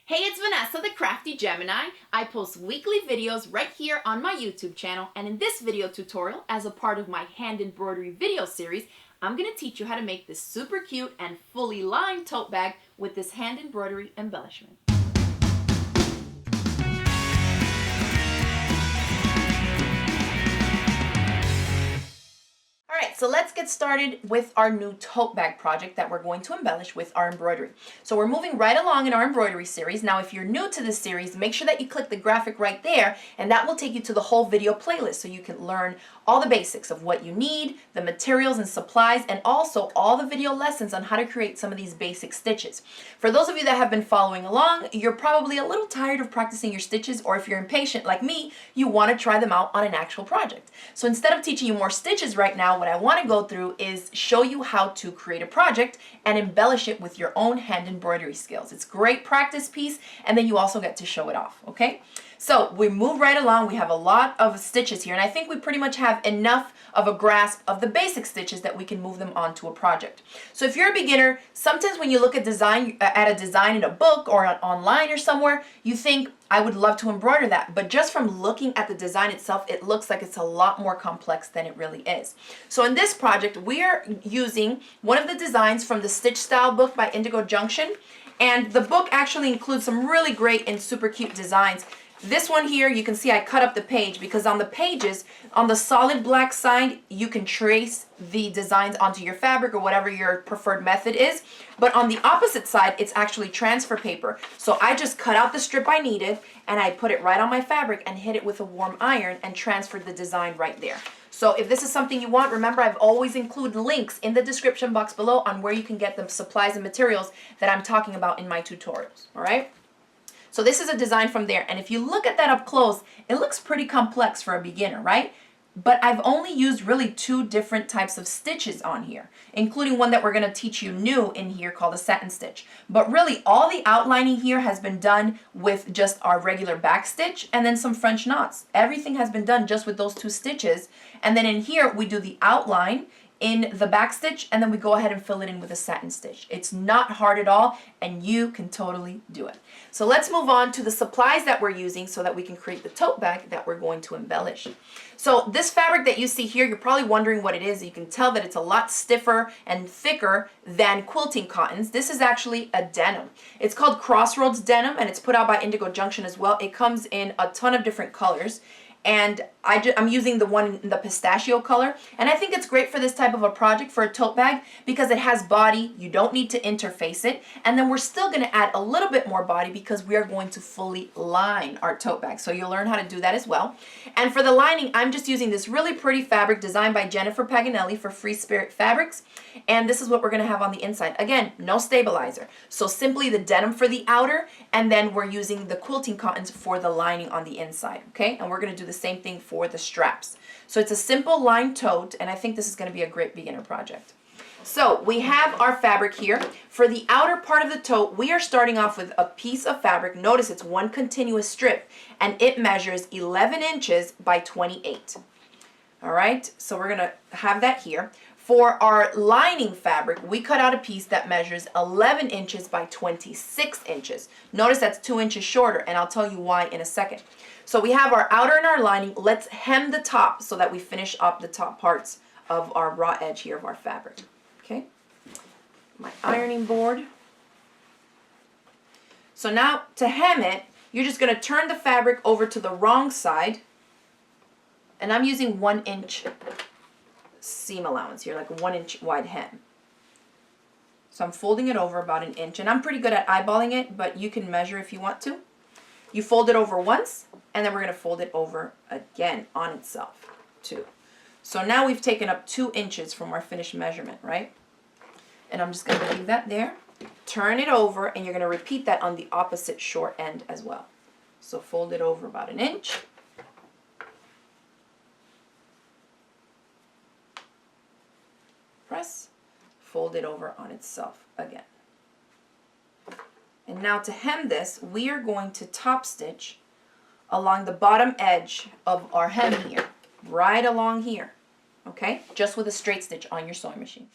Hey, it's Vanessa, the Crafty Gemini. I post weekly videos right here on my YouTube channel, and in this video tutorial, as a part of my hand embroidery video series, I'm going to teach you how to make this super cute and fully lined tote bag with this hand embroidery embellishment. Alright, so let's get started with our new tote bag project that we're going to embellish with our embroidery. So we're moving right along in our embroidery series. Now if you're new to this series, make sure that you click the graphic right there, and that will take you to the whole video playlist so you can learn all the basics of what you need, the materials and supplies, and also all the video lessons on how to create some of these basic stitches. For those of you that have been following along, you're probably a little tired of practicing your stitches, or if you're impatient like me, you want to try them out on an actual project. So instead of teaching you more stitches right now, what I want to go through is show you how to create a project and embellish it with your own hand embroidery skills. It's a great practice piece, and then you also get to show it off, okay? So we move right along. We have a lot of stitches here, and I think we pretty much have enough of a grasp of the basic stitches that we can move them onto a project. So if you're a beginner, sometimes when you look at a design in a book or online or somewhere, you think, I would love to embroider that, but just from looking at the design itself, it looks like it's a lot more complex than it really is. So in this project, we are using one of the designs from the Stitch Style book by Indigo Junction, and the book actually includes some really great and super cute designs. This one here, you can see I cut up the page because on the pages, on the solid black side, you can trace the designs onto your fabric or whatever your preferred method is. But on the opposite side, it's actually transfer paper. So I just cut out the strip I needed and I put it right on my fabric and hit it with a warm iron and transferred the design right there. So if this is something you want, remember I've always included links in the description box below on where you can get the supplies and materials that I'm talking about in my tutorials, all right? So this is a design from there, and if you look at that up close, it looks pretty complex for a beginner, right? But I've only used really two different types of stitches on here, including one that we're going to teach you new in here called a satin stitch. But really, all the outlining here has been done with just our regular back stitch and then some French knots. Everything has been done just with those two stitches, and then in here we do the outline in the back stitch, and then we go ahead and fill it in with a satin stitch. It's not hard at all, and you can totally do it. So let's move on to the supplies that we're using so that we can create the tote bag that we're going to embellish. So this fabric that you see here, you're probably wondering what it is. You can tell that it's a lot stiffer and thicker than quilting cottons. This is actually a denim. It's called Crossroads denim, and it's put out by Indigo Junction as well. It comes in a ton of different colors, and I'm using the one in the pistachio color, and I think it's great for this type of a project for a tote bag because it has body. You don't need to interface it, and then we're still going to add a little bit more body because we are going to fully line our tote bag. So you'll learn how to do that as well. And for the lining, I'm just using this really pretty fabric designed by Jennifer Paganelli for Free Spirit Fabrics, and this is what we're going to have on the inside. Again, no stabilizer. So simply the denim for the outer, and then we're using the quilting cottons for the lining on the inside, okay? And we're going to do the same thing for the straps. So it's a simple lined tote, and I think this is going to be a great beginner project. So we have our fabric here. For the outer part of the tote, we are starting off with a piece of fabric. Notice it's one continuous strip, and it measures 11 inches by 28. All right, so we're going to have that here. For our lining fabric, we cut out a piece that measures 11 inches by 26 inches. Notice that's 2 inches shorter, and I'll tell you why in a second. So we have our outer and our lining. Let's hem the top so that we finish up the top parts of our raw edge here of our fabric. Okay, my ironing board. So now to hem it, you're just going to turn the fabric over to the wrong side, and I'm using 1 inch seam allowance here, like a 1 inch wide hem. So I'm folding it over about 1 inch, and I'm pretty good at eyeballing it, but you can measure if you want to. You fold it over once, and then we're going to fold it over again on itself too. So now we've taken up 2 inches from our finished measurement, right? And I'm just going to leave that there, turn it over, and you're going to repeat that on the opposite short end as well. So fold it over about 1 inch. Press, fold it over on itself again. And now to hem this, we are going to top stitch along the bottom edge of our hem here, right along here, okay? Just with a straight stitch on your sewing machine.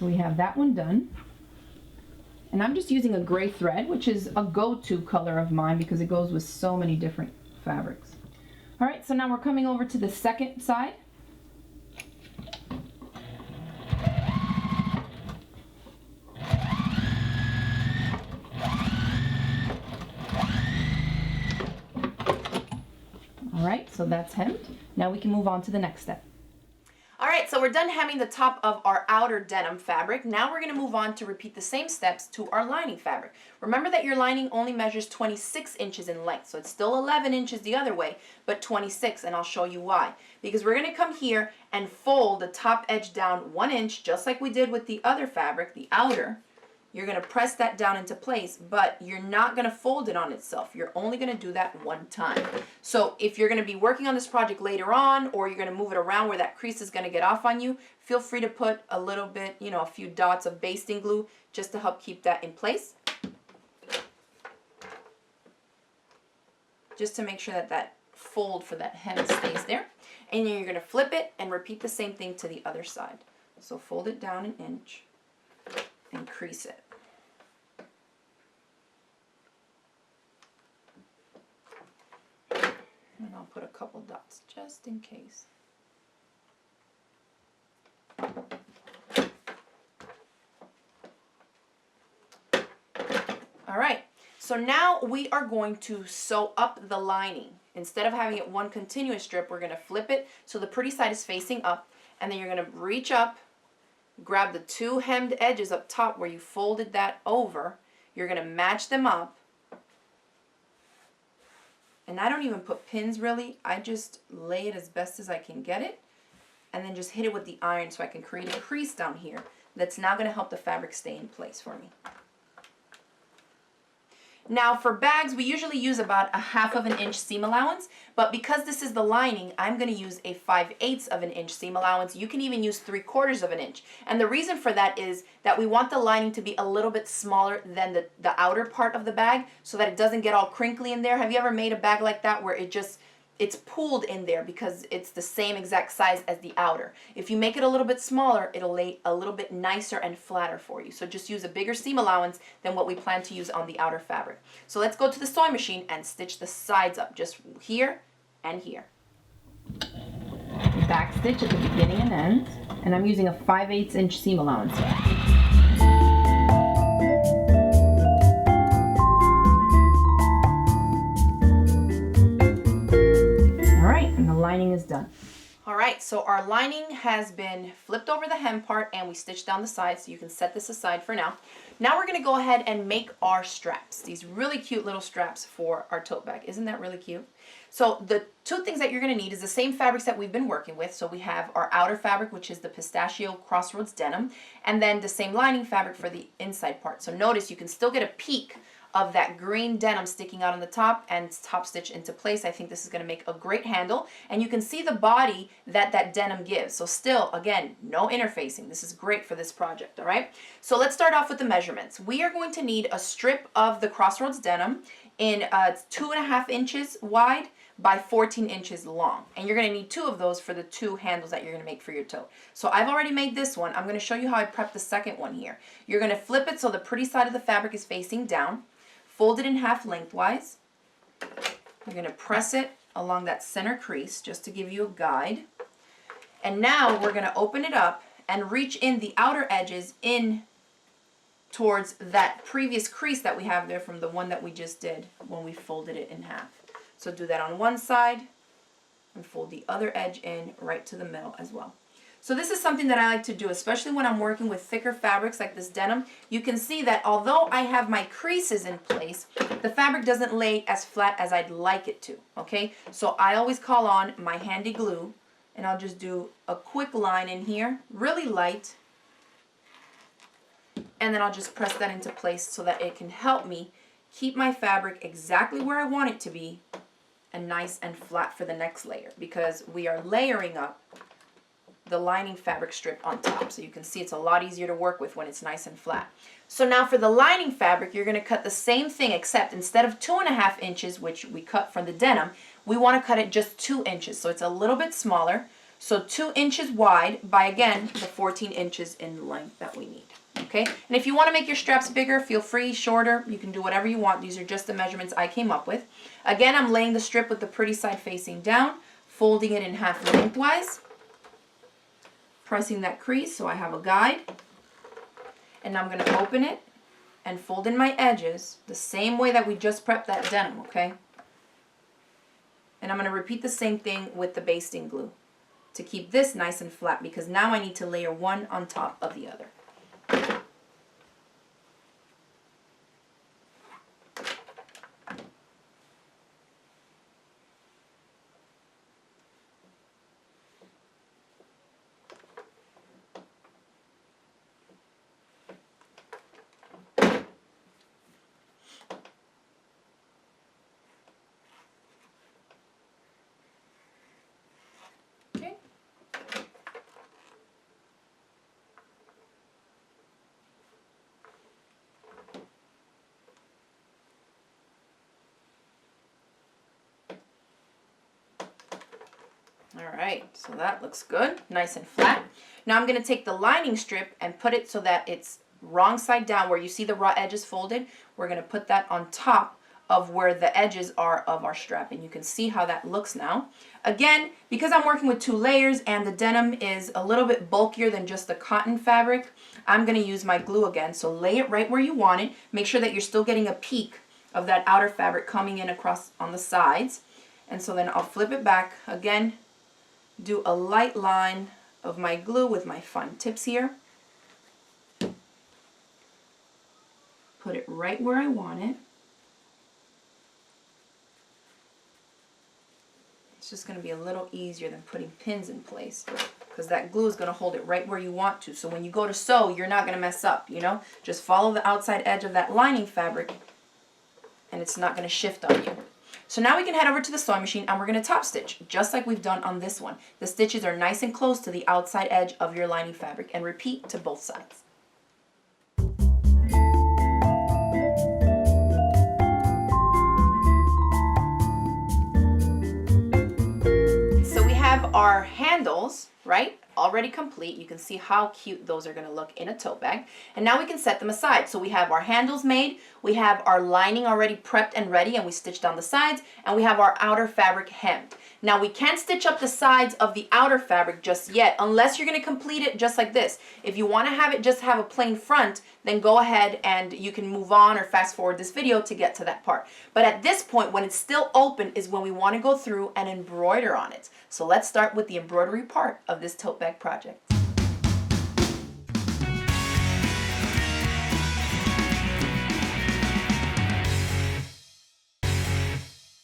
So we have that one done. And I'm just using a gray thread, which is a go-to color of mine because it goes with so many different fabrics. All right, so now we're coming over to the second side. All right, so that's hemmed. Now we can move on to the next step. All right, so we're done hemming the top of our outer denim fabric. Now we're gonna move on to repeat the same steps to our lining fabric. Remember that your lining only measures 26 inches in length, so it's still 11 inches the other way, but 26, and I'll show you why. Because we're gonna come here and fold the top edge down 1 inch, just like we did with the other fabric, the outer. You're gonna press that down into place, but you're not gonna fold it on itself. You're only gonna do that one time. So if you're gonna be working on this project later on, or you're gonna move it around where that crease is gonna get off on you, feel free to put a little bit, you know, a few dots of basting glue just to help keep that in place. Just to make sure that that fold for that hem stays there. And then you're gonna flip it and repeat the same thing to the other side. So fold it down 1 inch and crease it. And I'll put a couple dots just in case. All right, so now we are going to sew up the lining. Instead of having it one continuous strip, we're gonna flip it so the pretty side is facing up, and then you're gonna reach up, grab the two hemmed edges up top where you folded that over. You're gonna match them up. And I don't even put pins really, I just lay it as best as I can get it and then just hit it with the iron so I can create a crease down here that's now going to help the fabric stay in place for me. Now for bags, we usually use about 1/2 inch seam allowance, but because this is the lining, I'm going to use a 5/8 inch seam allowance. You can even use 3/4 inch. And the reason for that is that we want the lining to be a little bit smaller than the outer part of the bag so that it doesn't get all crinkly in there. Have you ever made a bag like that where it's pooled in there because it's the same exact size as the outer? If you make it a little bit smaller, it'll lay a little bit nicer and flatter for you. So just use a bigger seam allowance than what we plan to use on the outer fabric. So let's go to the sewing machine and stitch the sides up, just here and here. Back stitch at the beginning and end, and I'm using a 5/8 inch seam allowance here. Lining is done. All right, so our lining has been flipped over the hem part and we stitched down the sides, so you can set this aside for now. Now we're going to go ahead and make our straps, these really cute little straps for our tote bag. Isn't that really cute? So the two things that you're going to need is the same fabrics that we've been working with. So we have our outer fabric, which is the pistachio crossroads denim, and then the same lining fabric for the inside part. So notice you can still get a peek of that green denim sticking out on the top and top stitch into place. I think this is going to make a great handle, and you can see the body that that denim gives. So still, again, no interfacing. This is great for this project, all right? So let's start off with the measurements. We are going to need a strip of the crossroads denim in 2.5 inches wide by 14 inches long. And you're going to need 2 of those for the 2 handles that you're going to make for your tote. So I've already made this one. I'm going to show you how I prep the second one here. You're going to flip it so the pretty side of the fabric is facing down. Fold it in half lengthwise. You're going to press it along that center crease just to give you a guide. And now we're going to open it up and reach in the outer edges in towards that previous crease that we have there from the one that we just did when we folded it in half. So do that on one side and fold the other edge in right to the middle as well. So this is something that I like to do, especially when I'm working with thicker fabrics like this denim. You can see that although I have my creases in place, the fabric doesn't lay as flat as I'd like it to, okay? So I always call on my handy glue, and I'll just do a quick line in here, really light, and then I'll just press that into place so that it can help me keep my fabric exactly where I want it to be and nice and flat for the next layer, because we are layering up the lining fabric strip on top. So you can see it's a lot easier to work with when it's nice and flat. So now for the lining fabric, you're going to cut the same thing, except instead of 2.5 inches, which we cut from the denim, we want to cut it just 2 inches. So it's a little bit smaller. So 2 inches wide by, again, the 14 inches in length that we need. Okay, and if you want to make your straps bigger, feel free, shorter, you can do whatever you want. These are just the measurements I came up with. Again, I'm laying the strip with the pretty side facing down, folding it in half lengthwise, pressing that crease so I have a guide, and I'm going to open it and fold in my edges the same way that we just prepped that denim, okay? And I'm going to repeat the same thing with the basting glue to keep this nice and flat, because now I need to layer one on top of the other. Okay. All right, so that looks good, nice and flat. Now I'm going to take the lining strip and put it so that it's wrong side down, where you see the raw edges folded. We're going to put that on top of where the edges are of our strap, and you can see how that looks now. Again, because I'm working with 2 layers and the denim is a little bit bulkier than just the cotton fabric, I'm going to use my glue again. So lay it right where you want it. Make sure that you're still getting a peek of that outer fabric coming in across on the sides. And so then I'll flip it back again, do a light line of my glue with my fine tips here. Put it right where I want it. It's just going to be a little easier than putting pins in place, because that glue is going to hold it right where you want to. So when you go to sew, you're not going to mess up, you know? Just follow the outside edge of that lining fabric and it's not going to shift on you. So now we can head over to the sewing machine and we're going to top stitch, just like we've done on this one. The stitches are nice and close to the outside edge of your lining fabric, and repeat to both sides. So we have our handles, right, already complete. You can see how cute those are going to look in a tote bag. And now we can set them aside. So we have our handles made, we have our lining already prepped and ready, and we stitched down the sides, and we have our outer fabric hemmed. Now we can't stitch up the sides of the outer fabric just yet, unless you're going to complete it just like this. If you want to have it just have a plain front, then go ahead and you can move on or fast forward this video to get to that part. But at this point, when it's still open, is when we want to go through and embroider on it. So let's start with the embroidery part of this tote bag project.